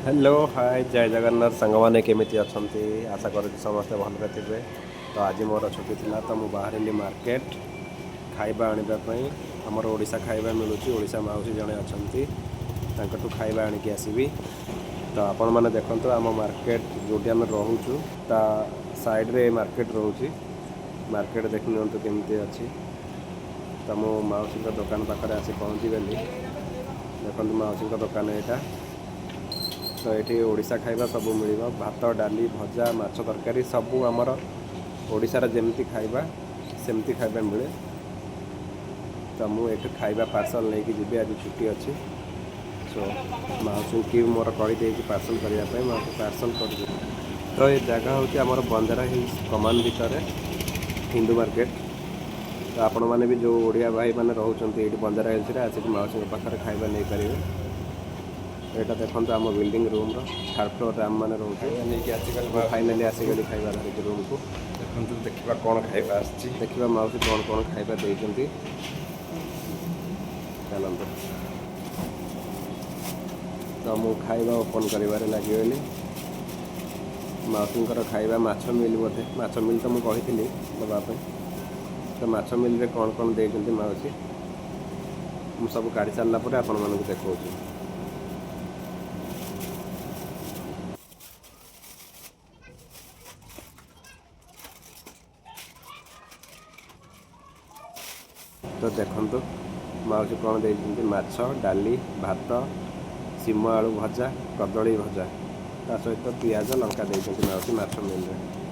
Hello hi जय जगन्नाथ सांगवाने केमिति अछंती आशा करुँच समस्ते भलरे थे। तो आज मोर छुट्टी थिला तो मुझे बाहर मार्केट खाइबा आने आमर ओडिशा खाइबा मिलूँ ओडिशा माउसी जड़े अच्छा खाइबा आणिकी आसबि। तो आपण मैंने देखते आम मार्केट जोटी आम रोचु ता साइड रे मार्केट रोचे मार्केट देख नियंतु केमती अच्छी। तो मो माउसी दुकान पाखे आसी पहुँची गली देखो माउसी दुकान यहाँ। तो ये ओडिशा खाइबा सब मिल भात डाली भजा माछ तरकारी सबू आमर ओडिशार जमती खाइबा सेमती खाइबा मिले। तो मुझे खाइबा पार्सल नहीं जी आज छुट्टी अच्छी। सो माउसी की मोर कही पार्सल करने पार्सल कर। तो ये जगह हूँ आमर बंजारा हिल्स कमान भितर हिंदू मार्केट। तो आपण मैंने भी जो ओडिया भाई मैंने रोच बंजारा हिल्स आसिक माउसी पाखे खाइबा नहीं पारे। यहाँ देखो आम बिल्डिंग रूम थर्ड फ्लोर आम मैंने रोचे फाइनाली आसिक खाइबा धरिक रूम को देखो देखा कौन खाइबा देखा माउसी कौन कौन खाइबा देती चलते। तो मु खाइबा ओपन कर लगिगली माउसी खाइबा माछ मिल बोधे माछ मिल तो मुझे कही देवाई। तो माछ मिल रे कौन कौन देती माउसी मु सब काढ़ी सारा पर आपण मानक देखा। तो देखो माउसी कौन देती माछ डाली भात सीम आलू भजा कदली भजा ता सहित पियाज लंका देती माउसी माछ मिल रे।